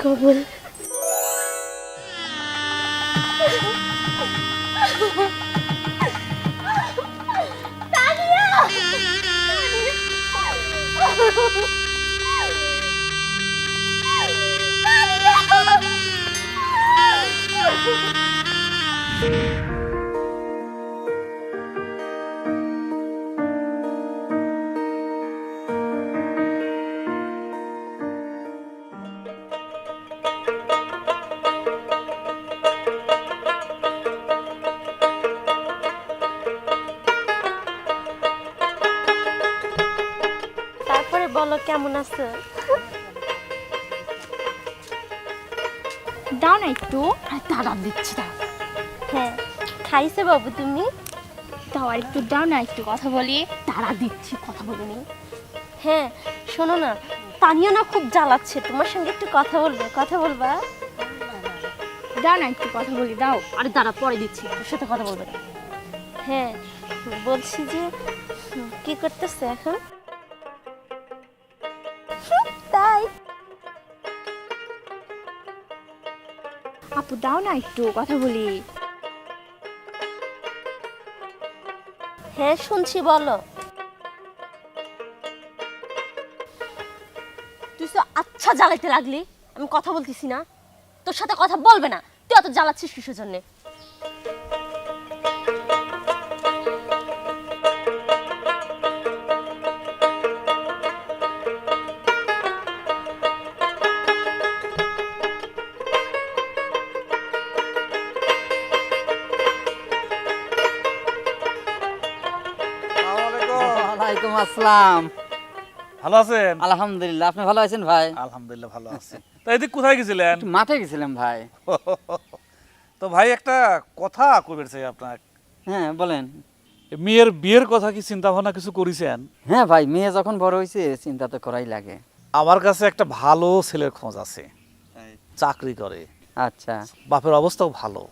কবুল। তারপরে বলো কেমন আছো? দাও না একটু, আর দাঁড়া দিচ্ছি, দাও। হ্যাঁ, খাইছে বাবু তুমি? দাও আর একটু, দাও না একটু কথা বলি। দাঁড়া দিচ্ছি, কথা বলে নি। হ্যাঁ, শোনো না, তানিয়া না খুব জ্বালাচ্ছে, তোমার সঙ্গে একটু কথা বলবে, কথা বলবা? দাও না একটু কথা বলি, দাও। আরে দাঁড়া, পরে দিচ্ছি, তোর সাথে কথা বলবে না। হ্যাঁ, বলছি যে কি করতেছে এখন? তাই আপু দাও না একটু কথা বলি। হ্যাঁ শুনছি, বলো। তুই তো আচ্ছা জ্বালাইতে লাগলি, আমি কথা বলতেছি না, তোর সাথে কথা বলবে না, তুই অত জ্বালাচ্ছিস কিসের জন্যে? ওয়ালাইকুম আসসালাম। ভালো আছেন? আলহামদুলিল্লাহ, আপনি ভালো আছেন ভাই? আলহামদুলিল্লাহ ভালো আছি। তো এদিক কোথায় গেছিলেন? একটু মাঠে গেছিলাম ভাই। তো ভাই একটা কথা কইবার চাই আপনার। হ্যাঁ বলেন। মেয়ের বিয়ের কথা কি চিন্তা ভাবনা কিছু করেছেন? হ্যাঁ ভাই, মেয়ে যখন বড় হয়েছে চিন্তা তো করাই লাগে। আমার কাছে একটা ভালো ছেলের খোঁজ আছে, চাকরি করে, আচ্ছা বাপের অবস্থাও ভালো,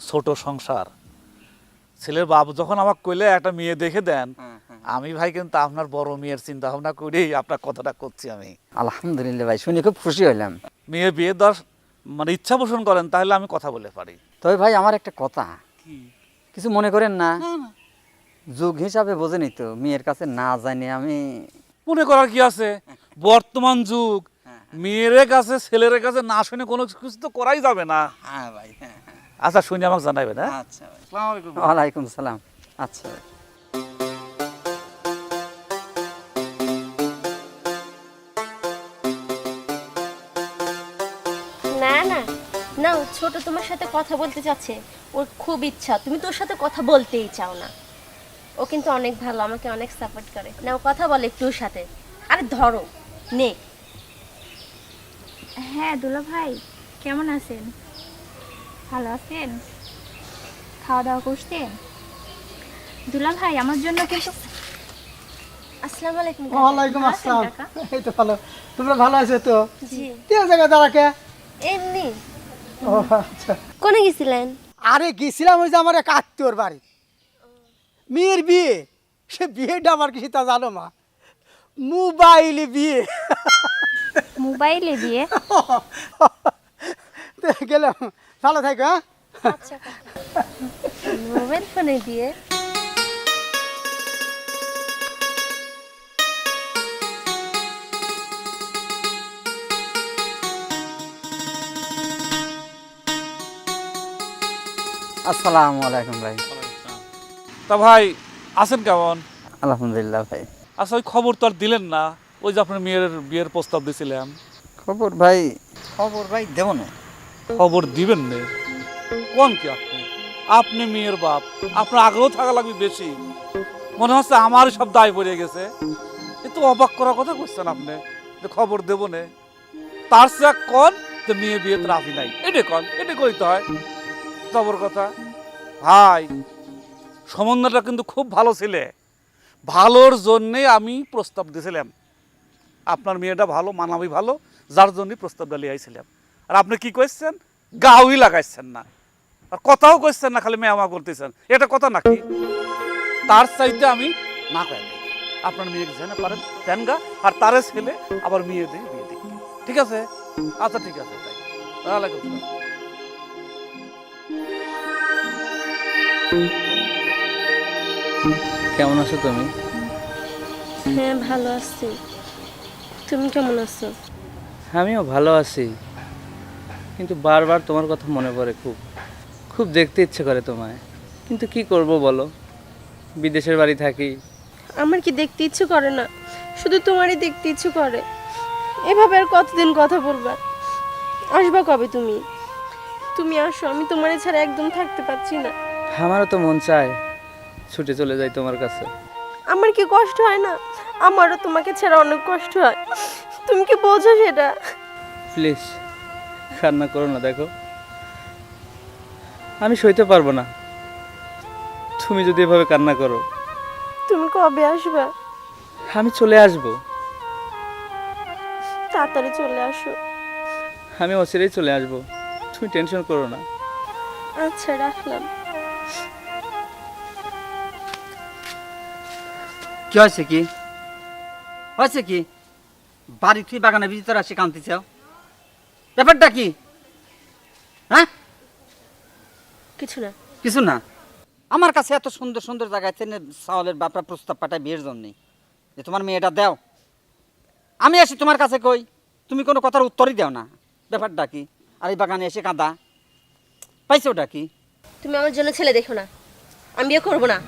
ছোট সংসার। ছেলের বাপ যখন আমাকে কইলে একটা মেয়ে দেখে দেন, আমি ভাই কিন্তু আপনার বড় মেয়ের চিন্তা ভাবনা করেই আপনার কথাটা করছি আমি। আলহামদুলিল্লাহ ভাই, শুনে খুব খুশি হইলাম। মেয়ে বিয়ে দর মানে ইচ্ছা পোষণ করেন তাহলে আমি কথা বলে পারি। তবে ভাই আমার একটা কথা, কিছু মনে করেন না? যুগ হিসাবে বোঝেনি তো, মেয়ের কাছে না জানি আমি। মনে করার কি আছে, বর্তমান যুগ, মেয়ের কাছে ছেলের কাছে না শুনে কোনো কিছু তো করাই যাবে না। হ্যাঁ ভাই, হ্যাঁ। আচ্ছা শুনে আমাকে জানাবেন। হ্যাঁ আচ্ছা ভাই, আসসালামু আলাইকুম। ওয়ালাইকুম সালাম। আচ্ছা ভাই। না না না, ছোট তোমার সাথে কথা বলতে চাচ্ছে, ওর খুব ইচ্ছা, তুমি তোর সাথে কথা বলতেই চাও না। ও কিন্তু অনেক ভালো, আমাকে অনেক সাপোর্ট করে। না, ও কথা বলে একটু ওর সাথে। আরে ধরো, নে। হ্যাঁ দুলা ভাই, কেমন আছেন? ভালো আছেন? খাওয়া দাওয়া করছেন? দুলা ভাই আমার জন্য কিন্তু। আসসালামু আলাইকুম কাকা। ওয়ালাইকুম ভালো আছেন আসসালাম। কাকা? এই তো ভালো, তোমরা ভালো আছো তো? জি, তিন জায়গা দাঁড়াকে। এমনি। ও আচ্ছা। কোনে গেছিলেন? আরে গেছিলাম ওই যে আমার এক আত্মীয়র বাড়ি, মেয়ের বিয়ে। সে বিয়েটা আমার কিছু তা জানো মা, মোবাইলে বিয়ে। মোবাইলে দিয়ে? তো গেলাম, ভালো থাকো। হ্যাঁ আচ্ছা কাকা, মোবাইল ফোনে দিয়ে? আসসালামু আলাইকুম ভাই। তা ভাই আছেন কেমন? আলহামদুলিল্লাহ ভাই। আচ্ছা ওই খবর তো আর দিলেন না, ওই যে আপনার মেয়ের বিয়ের প্রস্তাব দিয়েছিলাম। খবর ভাই, খবর ভাই দেব না। খবর দিবেন না কোন কি? আপনি আপনি মেয়ের বাপ, আপনার আগ্রহ থাকা লাগবে বেশি। মনে হচ্ছে আমার সব দায় পড়ে গেছে। কিন্তু অবাক করার কথা বলছেন আপনি যে খবর দেব না। তার চেয়ে কন যে মেয়ে বিয়ে রাজি নাই, এটা কন, এটা কইতে হয় খবর কথা। ভাই সম্বন্ধটা কিন্তু খুব ভালো ছিলে, ভালোর জন্যে আমি প্রস্তাব দিয়েছিলাম। আপনার মেয়েটা ভালো, মানাবি ভালো, যার জন্যই প্রস্তাবটা লিয়ে আইছিলাম। আর আপনি কি করছেন, গাউই লাগাইছেন না, আর কথাও করছেন না, খালি মেয়ামা করতেছেন। এটা কথা নাকি? তার চাইতে আমি না করি, আপনার মেয়েকে জেনে পারেন তেনগা, আর তারে ছেলে আবার মেয়ে দিয়ে বিয়ে দিই। ঠিক আছে, আচ্ছা ঠিক আছে তাই। ওয়ালাইকুম আসসালাম। কেমন আছো তুমি? হ্যাঁ ভালো আছি, তুমি কেমন আছো? আমিও ভালো আছি, কিন্তু বারবার তোমার কথা মনে পড়ে। খুব খুব দেখতে ইচ্ছে করে তোমায়, কিন্তু কি করব বলো, বিদেশের বাড়ি থাকি। আমার কি দেখতে ইচ্ছে করে না? শুধু তোমারই দেখতে ইচ্ছে করে। এভাবে আর কতদিন কথা বলবা? আসবা কবে তুমি? তুমি আসো, আমি তোমার ছাড়া একদম থাকতে পারছি না। আমারও তো মন চায় ছুটে চলে যাই তোমার কাছে। আমার কি কষ্ট হয় না? আমারও তোমাকে ছাড়া অনেক কষ্ট হয়, তুমি কি বোঝো সেটা? প্লিজ কান্না করো না, দেখো আমি সইতে পারবো না তুমি যদি এভাবে কান্না করো। তুমি কবে আসবা? আমি চলে আসবো, তাড়াতাড়ি চলে আসো। আমি অচিরেই চলে আসবো, তুমি টেনশন করো না। আচ্ছা রাখলাম। কি হয়েছে কি? হয়েছে কি? বাড়ি তুই বাগানে ভিতরে আসে কান্তি চাও, ব্যাপারটা কি? হ্যাঁ, কিছু না। কিছু না। আমার কাছে এত সুন্দর সুন্দর জায়গায় সাওয়ালের বাপরা প্রস্তাব পাঠায় বিয়ের জন্যে, যে তোমার মেয়েটা দাও। আমি আসি তোমার কাছে কই, তুমি কোনো কথার উত্তরই দাও না। ব্যাপারটা কি? আর এই বাগানে এসে কাঁদা পাইছো ওটা কি? তুমি আমার জন্য ছেলে দেখো না, আমি বিয়ে করবো না।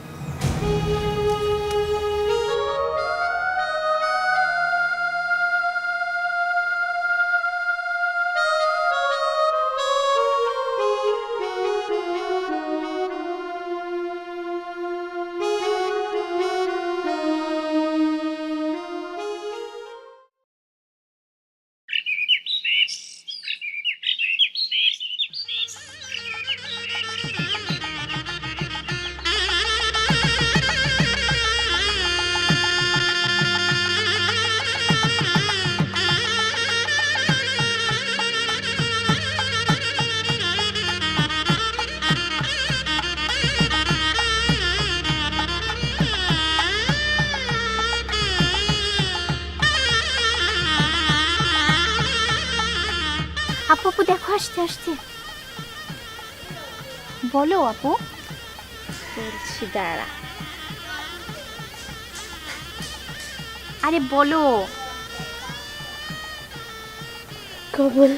আপু আপু দেখো আসতে আসতে। বলো আপু। বলছি দাঁড়া। আরে বলো। কবুল।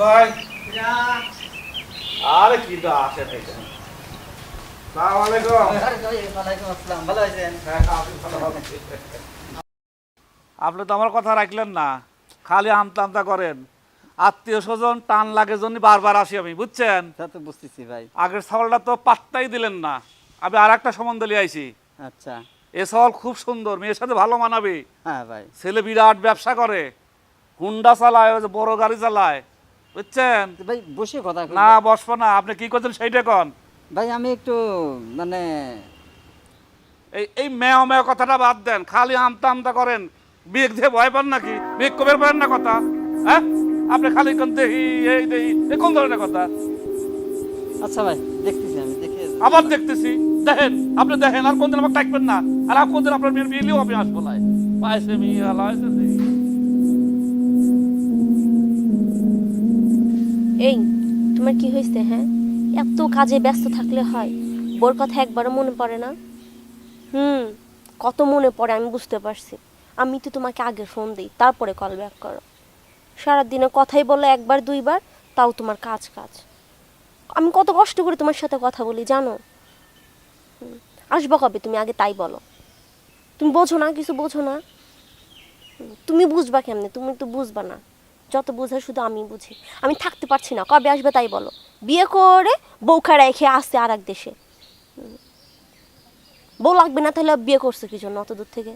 ভাই আরে কি তো আসে থেকে। আসসালামু আলাইকুম। ওয়ালাইকুম আসসালাম, ভালো আছেন? আপনি তো আমার কথা রাখলেন না, খালি আমতা আমতা করেন। আত্মীয় স্বজন টান লাগে জন্য বারবার আসি আমি, বুঝছেন? তা তো বুঝতেছি ভাই। আগের সওয়ালটা তো পাত্তাই দিলেন না। আমি আর একটা সম্বন্ধ লিয়ে আইছি। আচ্ছা। এ সওয়াল খুব সুন্দর, মেয়ের সাথে ভালো মানাবে। হ্যাঁ ভাই। ছেলে বিরাট ব্যবসা করে, হুন্ডা চালায়, ওই যে বড় গাড়ি চালায়, বুঝছেন? তো ভাই বসে কথা কই। না বসবো না, আপনি কি করছেন সেইটা কন। ভাই আমি একটু মানে এই এই মেয় মেয় কথাটা বাদ দেন, খালি আমতা আমতা করেন। বিয়ে দিয়ে ভয় পান নাকি? বিয়ে কবের পারেন না কথা, হ্যাঁ? আপনি খালি কোন দেহি এই দেহি, এ কোন ধরনের কথা? আচ্ছা ভাই দেখতেছি, আমি দেখে আবার দেখতেছি, দেখেন আপনি দেখেন, আর কোনদিন আমাকে ডাকবেন না। আর কোনদিন আপনার মেয়ের বিয়ে নিয়েও আমি আসবো না। পাইছে মেয়ে আলাইছে। এই তোমার কি হয়েছে? হ্যাঁ, এত কাজে ব্যস্ত থাকলে হয়? বোর কথা একবারও মনে পড়ে না? কত মনে পড়ে আমি বুঝতে পারছি। আমি তো তোমাকে আগে ফোন দিই, তারপরে কল ব্যাক করো। সারাদিনে কথাই বলো একবার দুইবার, তাও তোমার কাজ কাজ। আমি কত কষ্ট করে তোমার সাথে কথা বলি জানো? আসবো কবে তুমি আগে তাই বলো। তুমি বোঝো না, কিছু বোঝো না। তুমি বুঝবা কেমনে? তুমি তো বুঝবা না। যত বোঝার শুধু আমি বুঝি। আমি থাকতে পারছি না। কবে আসবে তাই বলো। বিয়ে করে বউখা রেখে আসছে আর এক দেশে। বউ লাগবে না তাহলে বিয়ে করছে কি জন্য অত দূর থেকে?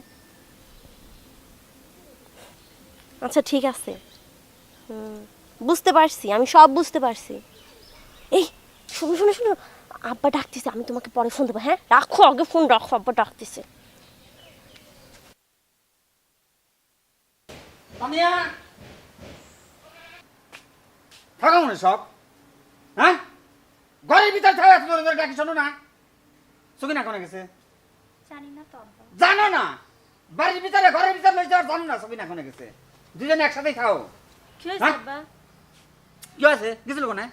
আচ্ছা ঠিক আছে, বুঝতে পারছি, আমি সব বুঝতে পারছি। এই শোনো শোনো শোনো, আব্বা ডাকতেছে, আমি তোমাকে পরে ফোন দেবো। হ্যাঁ রাখো, আগে ফোন রাখো, আব্বা ডাকতেছে। সামিয়া থাকা মনে সব, হ্যাঁ ঘরের ভিতর থাকা এত জোরে জোরে ডাকি শোনো না? সুকিনা কোনে গেছে? জানি না তো আব্বা। জানো না? বাড়ির ভিতরে ঘরের ভিতরে লই যাওয়ার জানো না সুকিনা কোনে গেছে? দুজনে একসাথেই খাও। কি হয়েছে হ্যাঁ? আব্বা? কি আছে? গেছিল কোনে?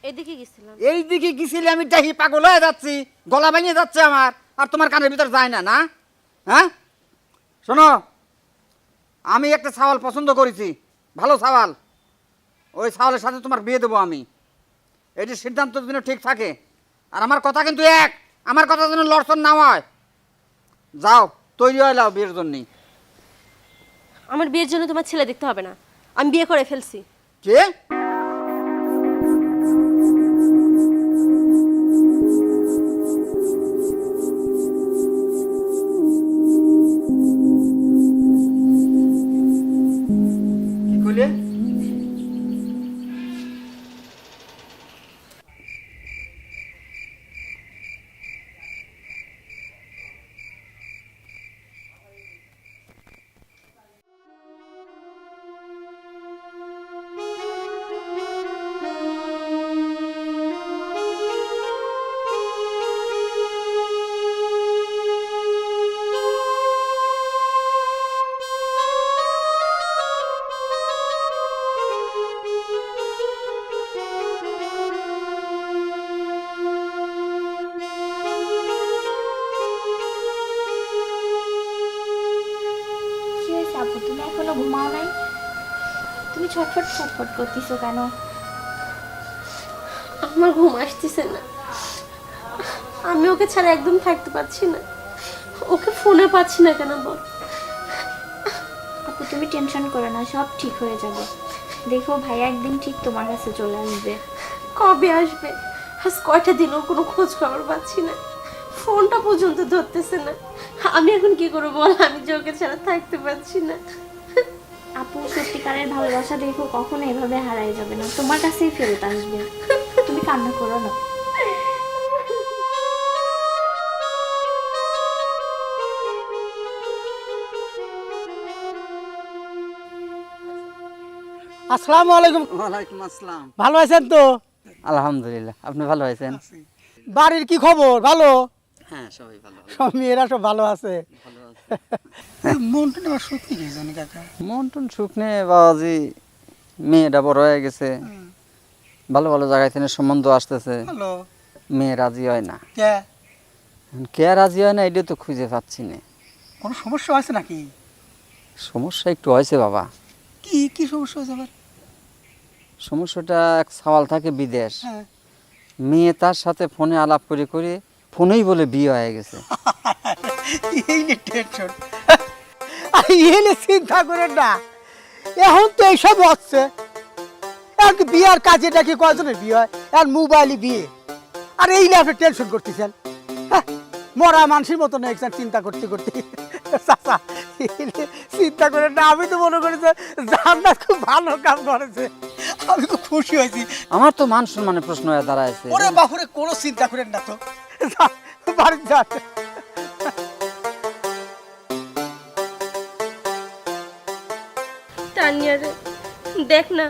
এদিকে গেছিলাম। এই দিকে গেছিলে, আমি ডাহি পাগল হয়ে যাচ্ছি, গলা ভেঙে যাচ্ছে আমার, আর তোমার কানের ভিতর যায় না না? হ্যাঁ শোনো, আমি একটা সাওয়াল পছন্দ করেছি, ভালো সাওয়াল। ওই সাওয়ালের সাথে তোমার বিয়ে দেবো আমি। এটি সিদ্ধান্ত যেন ঠিক থাকে, আর আমার কথা কিন্তু এক, আমার কথা যেন লড়ছন না হয়। যাও তৈরি হয়ে যাও বিয়ের জন্যই। আমার বিয়ের জন্য তোমার ছেলে দেখতে হবে না, আমি বিয়ে করে ফেলছি। কে? কি কইলে? কি হয়েছে আপু, তুমি এখনো ঘুমাও নাই? তুমি ছটফট ছটফট করতেছো কেন? আমার ঘুম আসতেছে না, আমি ওকে ছাড়া একদম থাকতে পারছি না। ওকে ফোনে পাচ্ছি না কেন বল? আপু তুমি টেনশন করো না, সব ঠিক হয়ে যাবে। দেখো ভাইয়া একদিন ঠিক তোমার কাছে চলে আসবে। কবে আসবে? আজ কয়টা দিন ওর কোনো খোঁজ খবর পাচ্ছি না, ফোনটা পর্যন্ত ধরতেছে না। আমি এখন কি করবো বল? আমি যে ওকে ছাড়া থাকতে পারছি না। আপু সত্যিকারের ভালোবাসা দেখো কখনো এভাবে হারাই যাবে না, তোমার কাছেই ফেরত আসবে। তুমি কান্না করো না। আসসালামু আলাইকুম। ওয়ালাইকুম আসসালাম। ভালো আছেন তো? আলহামদুলিল্লাহ, আপনি ভালো আছেন? বাড়ির কি খবর? ভালো? হ্যাঁ সবাই ভালো। সব মেয়েরা সব ভালো আছে? ভালো আছে। মনটা আমার সত্যি কি জানি কাকা। মন্টন শুকনে বাবাজি, মেয়েটা বড় হয়ে গেছে, ভালো ভালো জায়গায় থেকে সম্বন্ধ আসতেছে, হ্যালো। মেয়ে রাজি হয় না। কে? কে রাজি হয় না এটা তো খুঁজে পাচ্ছি না। কোনো সমস্যা আছে নাকি? সমস্যা একটু হয়েছে বাবা। কি কি সমস্যা হয়েছে আবার? সমস্যাটা এক সওয়াল থাকে বিদেশ, হ্যাঁ। মেয়ে তার সাথে ফোনে আলাপ করে করে ফোনেই বলে বিয়ে হয়ে গেছে। এই নে টেনশন। আর এলে চিন্তা করেন না, এখন তো এইসব হচ্ছে। এখন কি বিয়ার কাজে নাকি কয়জনের বিয়ে হয়? আর মোবাইলে বিয়ে। আর এই নিয়ে আপনি টেনশন করতেছেন? হ্যাঁ, মরা মানুষের মতো না একজন চিন্তা করতে করতে। চাচা চিন্তা করেন না, আমি তো মনে করি যে জান্নাত খুব ভালো কাম করেছে। আমি খুব খুশি হয়েছি। আমার তো মান সম্মানের প্রশ্ন হয়ে দাঁড়াইছে। ওরে বাপুরে, কোনো চিন্তা করেন না তো, বাড়ি যান। তানিয়া রে, দেখ না,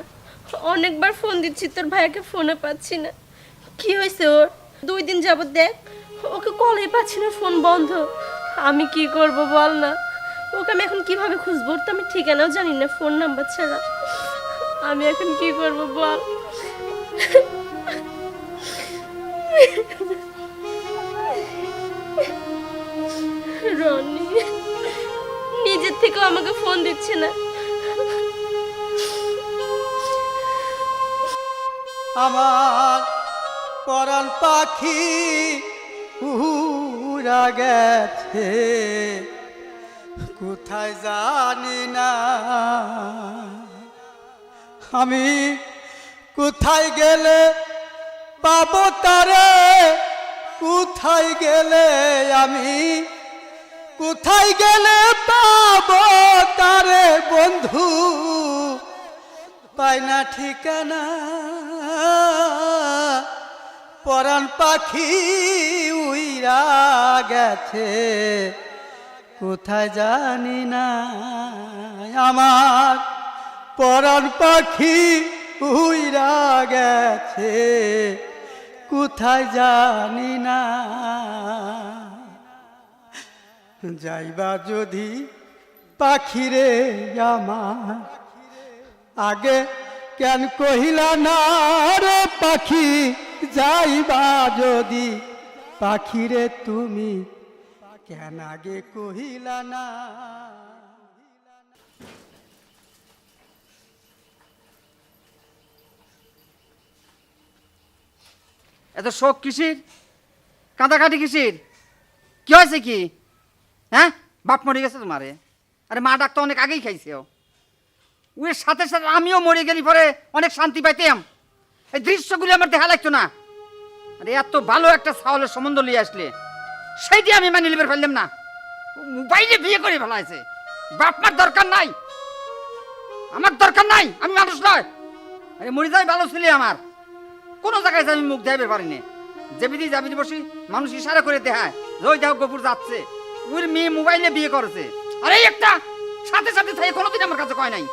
অনেকবার ফোন দিচ্ছি তোর ভাইয়াকে ফোনে পাচ্ছি না। কি হয়েছে ওর? 2 দিন যাবত দেখ ওকে কলই পাচ্ছি না, ফোন বন্ধ। আমি কি করব বল না? ওকে আমি এখন কিভাবে খুঁজবো? ওর তো আমি ঠিকানাও জানি না, ফোন নাম্বার ছাড়া। আমি এখন কি করব বল? রনি নিজের থেকেও আমাকে ফোন দিচ্ছে না। আমার পরাণ পাখি উড়া গেছে, কোথায় জানি না, আমি কোথায় গেলে পাবো তারে, কোথায় গেলে আমি, কোথায় গেলে পাবো তারে বন্ধু, পাই না ঠিকানা। পরাণ পাখি উইরা গেছে কোথায় জানি না, আমার পরাণ পাখি উইরা গেছে কোথায় জানি না। যাইবা যদি পাখিরে আমার, আগে কেন কহিলা না রে পাখি, যাইবা যদি পাখিরে তুমি, কেন আগে কহিলা না। এত শোক কিসির, কাঁদাকাটি কিসির, কি হয়েছে কি? হ্যাঁ, বাপ মরে গেছে তোমারে? আরে মা ডাক তো অনেক আগেই খাইছে। ওর সাথে সাথে আমিও মরে গেলি পরে অনেক শান্তি পাইতাম। এই দৃশ্যগুলি আমার দেখা লাগতো না। আরে এত ভালো একটা ছাওয়ালের সম্বন্ধ নিয়ে আসলে সেইটি আমি মানি লিবার ফেললাম না। মোবাইলে বিয়ে করে ফেলাইছে। বাপ মার দরকার নাই, আমার দরকার নাই, আমি মানুষ নয়। আরে মরে যাই ভালো ছেলে আমার, কোনো জায়গায় আমি মুখ দেখাবে পারিনি। যেবিদি যাবিদি বসি মানুষ ইশারা করে দেখায় যে ওই দেখো গপুর যাচ্ছে, ওর মেয়ে মোবাইলে বিয়ে করেছে। আরে একটা সাথে সাথে থেকে কোনোদিন আমার কাছে কয় নাই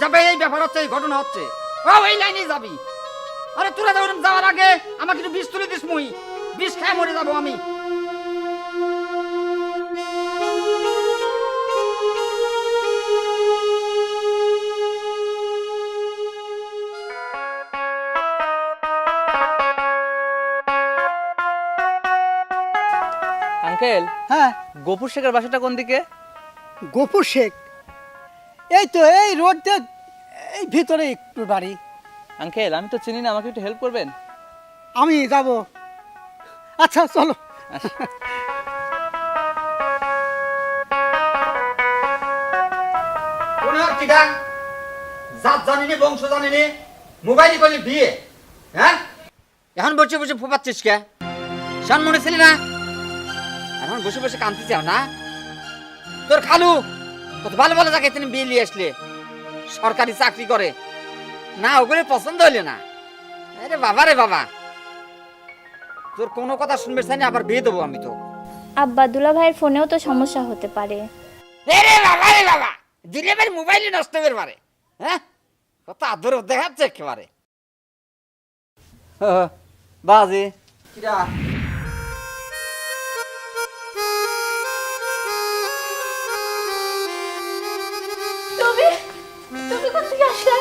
যাবে এই ব্যাপার হচ্ছে, এই ঘটনা হচ্ছে, ও এই লাইনে যাবি। আরে তোরা যাওয়ার আগে আমাকে একটু বিষ তুলে দিস, মুই বিষ খেয়ে মরে যাবো আমি। আঙ্কেল, হ্যাঁ, গোপুর শেখের বাসাটা কোন দিকে? গফুর শেখ এই তো এই রোডটা, এই ভিতরে একটু বাড়ি। আঙ্কেল, আমি তো চিনি না, আমাকে একটু হেল্প করবেন? আমি যাব, আচ্ছা চলো। জাত জানিনি, বংশ জানিনি, মোবাইল করলে বিয়ে। হ্যাঁ, এখন বসে বসে ফোপাচ্ছিস কে? শান মনে ছিলি না? এখন বসে বসে কাঁদতে চাও না? তোর খালু কত ভালো ভালো জায়গায় তিনি বিয়ে নিয়ে আসলে, সরকারি চাকরি করে না, ওগুলো পছন্দ হইলে না। আরে বাবা রে বাবা, তোর কোনো কথা শুনবে চাই না, আবার বিয়ে দেবো আমি তো। আব্বা, দুলা ভাইয়ের ফোনেও তো সমস্যা হতে পারে। রে বাবা, দিলে বের মোবাইলে নষ্ট হয়ে পারে। হ্যাঁ, কত আদর দেখাচ্ছে একেবারে। বাজে কিরা তুমি তুমি কোথা থেকে আসলা?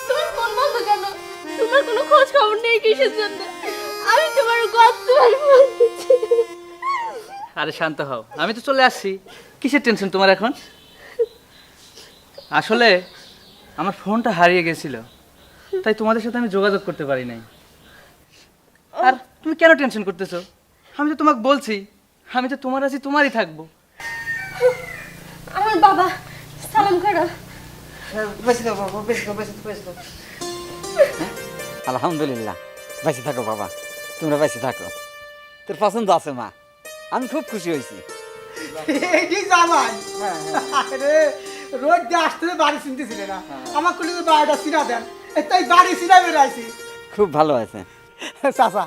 তোমার ফোন বন্ধ কেন? তোমার কোনো খোঁজ খবর নেই কিসের জন্য? আমি তোমার কতবার ফোন দিচ্ছি। আরে শান্ত হও, আমি তো চলে আসছি, কিসের টেনশন তোমার এখন? আসলে আমার ফোনটা হারিয়ে গেছিল, তাই তোমাদের সাথে আমি যোগাযোগ করতে পারি নাই। আর তুমি কেন টেনশন করতেছো? আমি তো তোমাকে বলছি, আমি তো তোমার আছি, তোমারই থাকবো। আমার বাবা, সালাম করো। আলহামদুলিল্লাহ, বেঁচে থাকো বাবা, তোমরা বেঁচে থাকো। তোর পছন্দ আছে মা, আমি খুব খুশি হয়েছি। এই জামাই, আরে রোড দিয়ে আসতে বাড়ি চিনতেছিলে না, আমার কোলে বাড়িটা চিনা দেন, তাই বাড়ি চিনা বেড়াইছি। খুব ভালো আছে চাচা,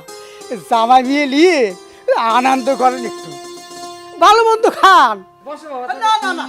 জামাই নিয়ে নিয়ে আনন্দ করেন, একটু ভালো মন্দ খান। না না না,